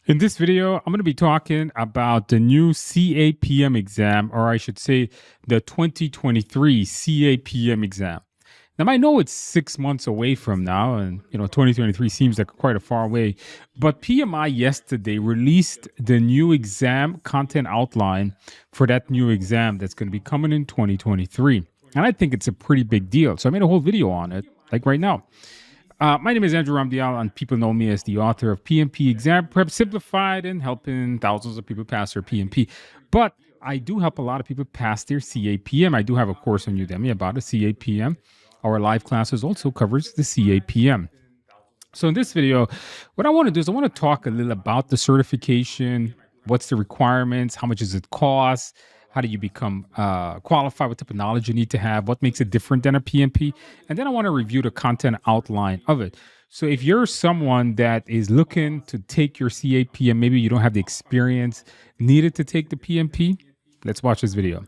In this video, I'm going to be talking about the new CAPM exam, or I should say the 2023 CAPM exam. Now, I know it's 6 months away from now, and 2023 seems like quite a far away, but PMI yesterday released the new exam content outline for that new exam that's going to be coming in 2023. And I think it's a pretty big deal. So I made a whole video on it, like right now. My name is Andrew Ramdial, and people know me as the author of PMP Exam Prep Simplified and helping thousands of people pass their PMP. But I do help a lot of people pass their CAPM. I do have a course on Udemy about a CAPM. Our live classes also covers the CAPM. So in this video, what I want to do is I want to talk a little about the certification, what's the requirements, how much does it cost, how do you become qualified, what type of knowledge you need to have, what makes it different than a PMP, and then I want to review the content outline of it. So if you're someone that is looking to take your CAPM, maybe you don't have the experience needed to take the PMP, let's watch this video.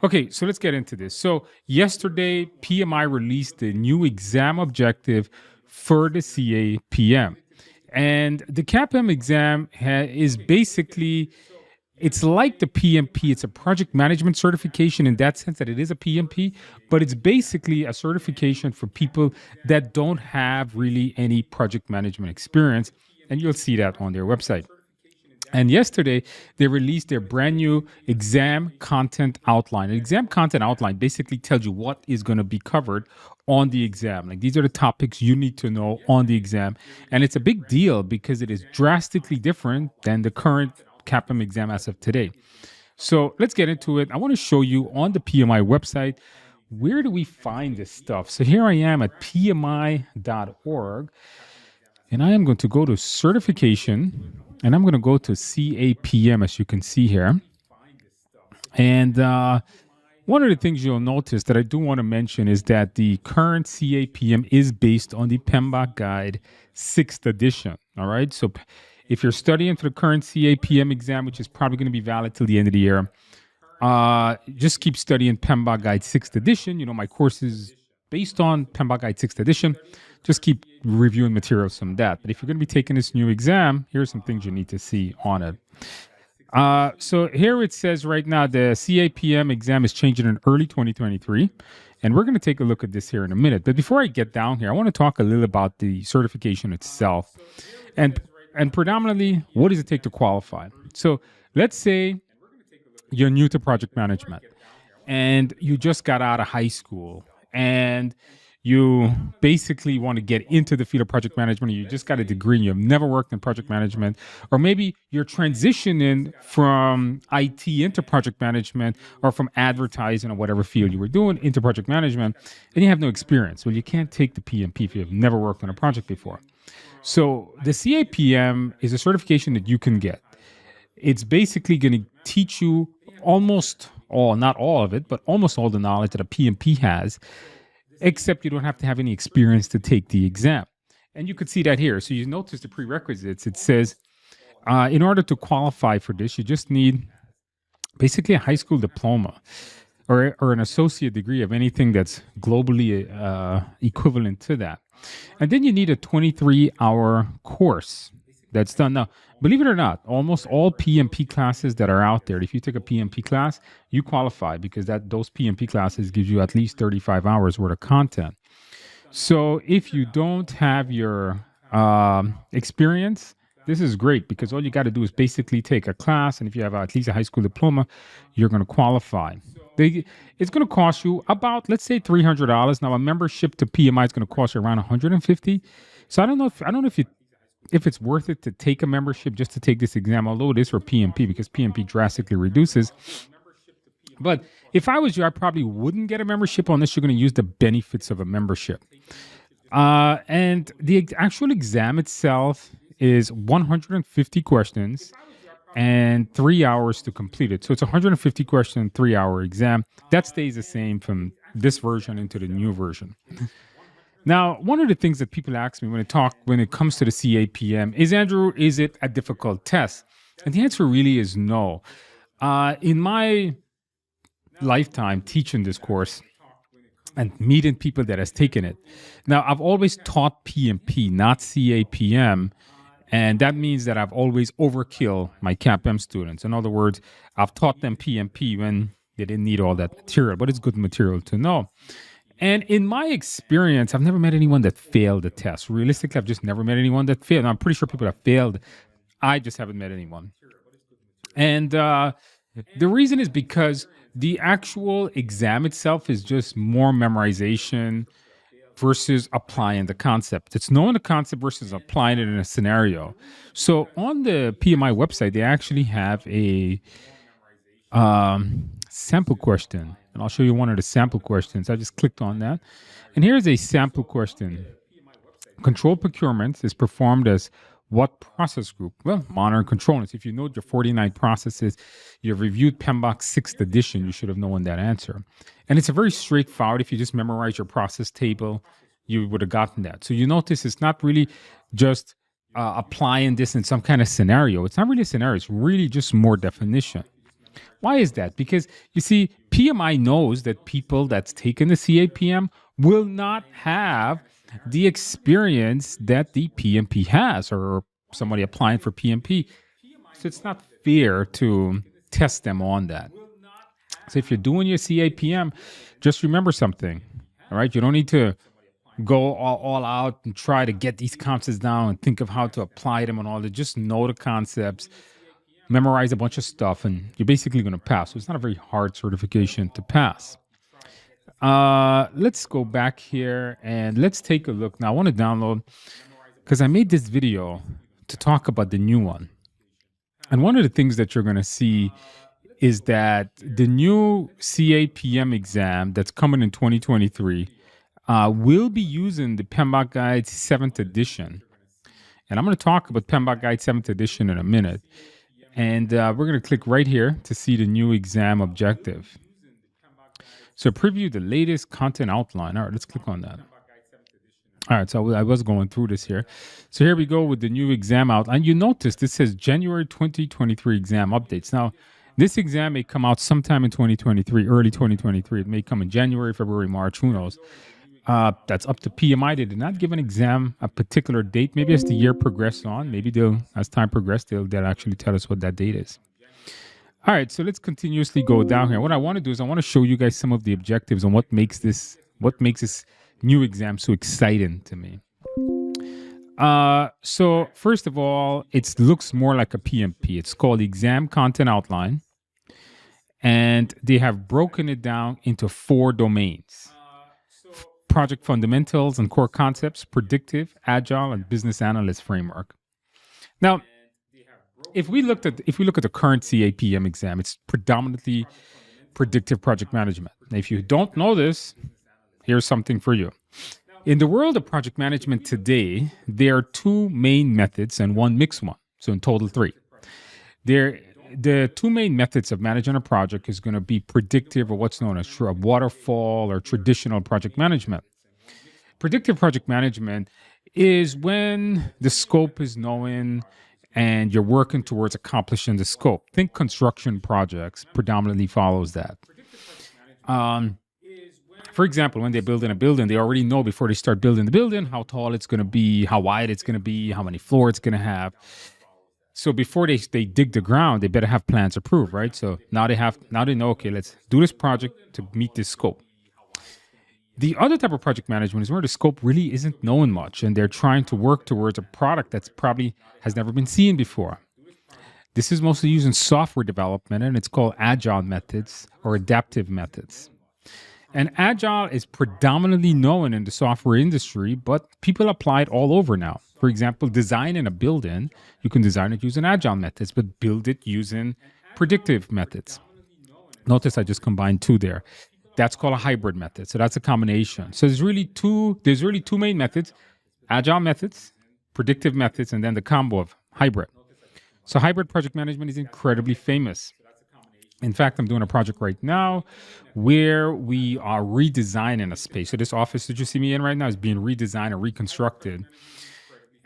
Okay, so let's get into this. So yesterday, PMI released the new exam objective for the CAPM. And the CAPM exam is basically, it's like the PMP. It's a project management certification in that sense that it is a PMP, but it's basically a certification for people that don't have really any project management experience. And you'll see that on their website. And yesterday, they released their brand new exam content outline. An exam content outline basically tells you what is going to be covered on the exam. Like, these are the topics you need to know on the exam. And it's a big deal because it is drastically different than the current CAPM exam as of today. So let's get into it. I want to show you on the PMI website, where do we find this stuff? So here I am at pmi.org, and I am going to go to certification, and I'm going to go to CAPM, as you can see here. And one of the things you'll notice that I do want to mention is that the current CAPM is based on the PMBOK Guide 6th edition. All right. So if you're studying for the current CAPM exam, which is probably going to be valid till the end of the year, just keep studying PMBOK Guide 6th edition. My course is based on PMBOK Guide 6th edition. Just keep reviewing materials from that. But if you're going to be taking this new exam, here's some things you need to see on it. So here it says right now the CAPM exam is changing in early 2023. And we're going to take a look at this here in a minute. But before I get down here, I want to talk a little about the certification itself. And predominantly, what does it take to qualify? So let's say you're new to project management and you just got out of high school and you basically want to get into the field of project management, or you just got a degree and you've never worked in project management, or maybe you're transitioning from IT into project management, or from advertising or whatever field you were doing into project management, and you have no experience. Well, you can't take the PMP if you've never worked on a project before. So the CAPM is a certification that you can get. It's basically going to teach you almost all, not all of it, but almost all the knowledge that a PMP has, except you don't have to have any experience to take the exam. And you could see that here. So you notice the prerequisites. It says, in order to qualify for this, you just need basically a high school diploma or an associate degree of anything that's globally equivalent to that. And then you need a 23-hour course that's done. Now, believe it or not, almost all PMP classes that are out there, if you take a PMP class, you qualify because those PMP classes give you at least 35 hours worth of content. So if you don't have your experience, this is great because all you got to do is basically take a class. And if you have at least a high school diploma, you're going to qualify. It's going to cost you about, let's say, $300. Now, a membership to PMI is going to cost you around $150. So I don't know if it's worth it to take a membership just to take this exam, although it is for PMP because PMP drastically reduces. But if I was you, I probably wouldn't get a membership unless you're going to use the benefits of a membership. And the actual exam itself is 150 questions and 3 hours to complete it. So it's 150 question, 3-hour exam. That stays the same from this version into the new version. Now, one of the things that people ask me when it comes to the CAPM is, Andrew, is it a difficult test? And the answer really is no. In my lifetime teaching this course and meeting people that has taken it, now I've always taught PMP, not CAPM, And that means that I've always overkill my CAPM students. In other words, I've taught them PMP when they didn't need all that material, but it's good material to know. And in my experience, I've never met anyone that failed the test. Realistically, I've just never met anyone that failed. I'm pretty sure people have failed. I just haven't met anyone. And the reason is because the actual exam itself is just more memorization versus applying the concept. It's knowing the concept versus applying it in a scenario. So on the PMI website, they actually have a sample question. And I'll show you one of the sample questions. I just clicked on that. And here's a sample question. Control procurement is performed as what process group? Well, monitor and control. And so if you know your 49 processes, you've reviewed PMBOK 6th edition, you should have known that answer. And it's a very straightforward. If you just memorize your process table, you would have gotten that. So you notice it's not really just applying this in some kind of scenario. It's not really a scenario. It's really just more definition. Why is that? Because you see, PMI knows that people that's taken the CAPM will not have the experience that the PMP has or somebody applying for PMP. So it's not fair to test them on that. So if you're doing your CAPM, just remember something, all right? You don't need to go all out and try to get these concepts down and think of how to apply them and all that. Just know the concepts, memorize a bunch of stuff, and you're basically going to pass. So it's not a very hard certification to pass. Let's go back here and let's take a look. Now I want to download because I made this video to talk about the new one. And one of the things that you're going to see is that the new CAPM exam that's coming in 2023 will be using the PMBOK Guide 7th edition. And I'm going to talk about PMBOK Guide 7th edition in a minute. And we're going to click right here to see the new exam objective. So preview the latest content outline. All right, let's click on that. All right, so I was going through this here. So here we go with the new exam outline. You notice this says January 2023 exam updates. Now, this exam may come out sometime in 2023, early 2023. It may come in January, February, March, who knows. That's up to PMI. They did not give an exam a particular date. Maybe as the year progresses on, maybe as time progresses, they'll actually tell us what that date is. All right, so let's continuously go down here. What I want to do is I want to show you guys some of the objectives and what makes this new exam so exciting to me. So first of all, it looks more like a PMP. It's called Exam Content Outline, and they have broken it down into 4 domains: project fundamentals and core concepts, predictive, agile, and business analyst framework. Now, if we look at the current CAPM exam, it's predominantly predictive project management. Now, if you don't know this, here's something for you. In the world of project management today, there are 2 main methods and 1 mixed one. So in total 3. The 2 main methods of managing a project is going to be predictive, or what's known as a waterfall or traditional project management. Predictive project management is when the scope is known and you're working towards accomplishing the scope. Think construction projects predominantly follows that. For example, when they're building a building, they already know before they start building the building how tall it's going to be, how wide it's going to be, how many floors it's going to have. So before they dig the ground, they better have plans approved, right? So now they know, okay, let's do this project to meet this scope. The other type of project management is where the scope really isn't known much, and they're trying to work towards a product that's probably has never been seen before. This is mostly used in software development, and it's called agile methods or adaptive methods. And agile is predominantly known in the software industry, but people apply it all over now. For example, designing a building, you can design it using agile methods, but build it using predictive methods. Notice I just combined 2 there. That's called a hybrid method. So that's a combination. So there's really two main methods: agile methods, predictive methods, and then the combo of hybrid. So hybrid project management is incredibly famous. In fact, I'm doing a project right now where we are redesigning a space. So this office that you see me in right now is being redesigned and reconstructed.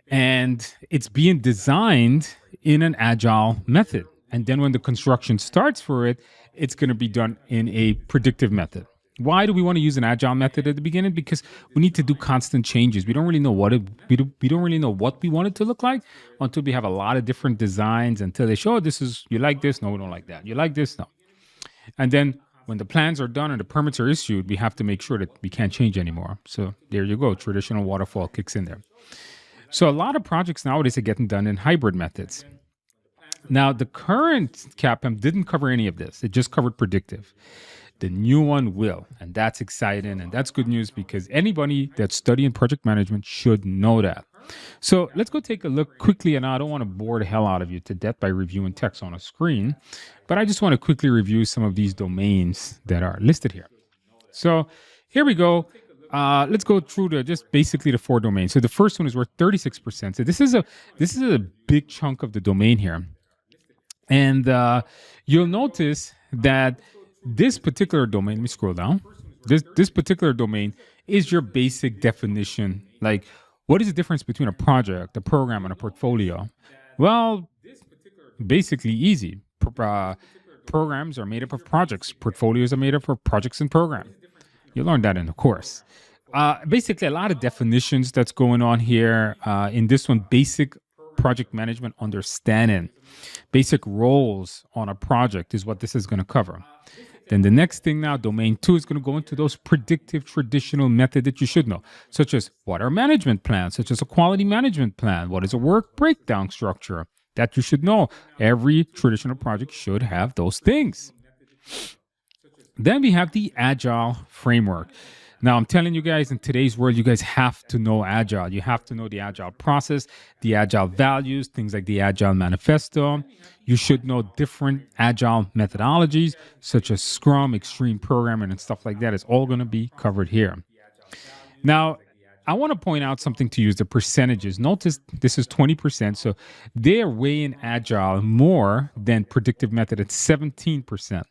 And it's being designed in an agile method. And then when the construction starts for it, it's going to be done in a predictive method. Why do we want to use an agile method at the beginning? Because we need to do constant changes. We don't really know we don't really know what we want it to look like until we have a lot of different designs. Until they show, this is, you like this, no, we don't like that. You like this, no. And then when the plans are done and the permits are issued, we have to make sure that we can't change anymore. So there you go. Traditional waterfall kicks in there. So a lot of projects nowadays are getting done in hybrid methods. Now, the current CAPM didn't cover any of this. It just covered predictive. The new one will, and that's exciting, and that's good news because anybody that's studying project management should know that. So let's go take a look quickly, and I don't want to bore the hell out of you to death by reviewing text on a screen, but I just want to quickly review some of these domains that are listed here. So here we go. Let's go through just basically the 4 domains. So the first one is worth 36%. So this is a big chunk of the domain here. And you'll notice that this particular domain, let me scroll down. This particular domain is your basic definition. Like, what is the difference between a project, a program, and a portfolio? Well, basically easy. Programs are made up of projects. Portfolios are made up of projects and programs. You learned that in the course. Basically, a lot of definitions that's going on here. In this one, basic project management understanding. Basic roles on a project is what this is going to cover. Then the next thing now, domain 2 is going to go into those predictive traditional method that you should know, such as what are management plans, such as a quality management plan, what is a work breakdown structure, that you should know. Every traditional project should have those things. Then we have the Agile Framework. Now, I'm telling you guys, in today's world, you guys have to know Agile. You have to know the Agile process, the Agile values, things like the Agile Manifesto. You should know different Agile methodologies, such as Scrum, Extreme Programming, and stuff like that. It's all going to be covered here. Now, I want to point out something to you, the percentages. Notice this is 20%, so they're weighing Agile more than predictive method at 17%.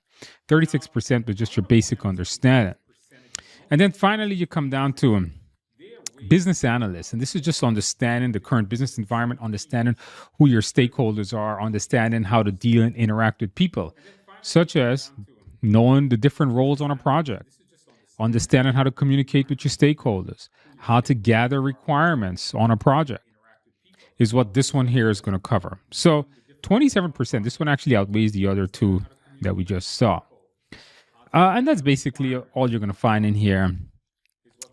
36% was just your basic understanding. And then finally, you come down to business analysts. And this is just understanding the current business environment, understanding who your stakeholders are, understanding how to deal and interact with people, such as knowing the different roles on a project, understanding how to communicate with your stakeholders, how to gather requirements on a project is what this one here is going to cover. So 27%, this one actually outweighs the other 2 that we just saw. And that's basically all you're going to find in here.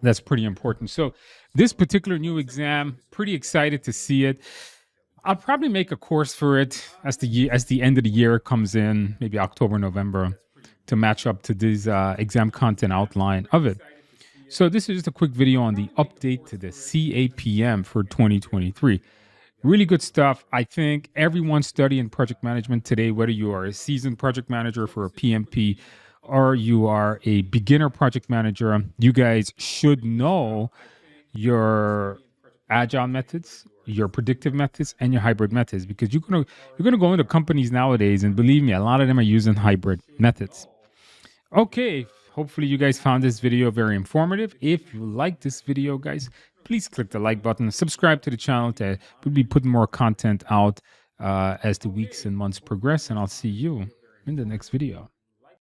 That's pretty important. So this particular new exam, pretty excited to see it. I'll probably make a course for it as the end of the year comes in, maybe October, November, to match up to this exam content outline of it. So this is just a quick video on the update to the CAPM for 2023. Really good stuff. I think everyone studying project management today, whether you are a seasoned project manager for a PMP or you are a beginner project manager, you guys should know your agile methods, your predictive methods, and your hybrid methods, because you're gonna go into companies nowadays, and believe me, a lot of them are using hybrid methods. Okay, hopefully you guys found this video very informative. If you like this video, guys, please click the like button, subscribe to the channel. We'll be putting more content out as the weeks and months progress, and I'll see you in the next video.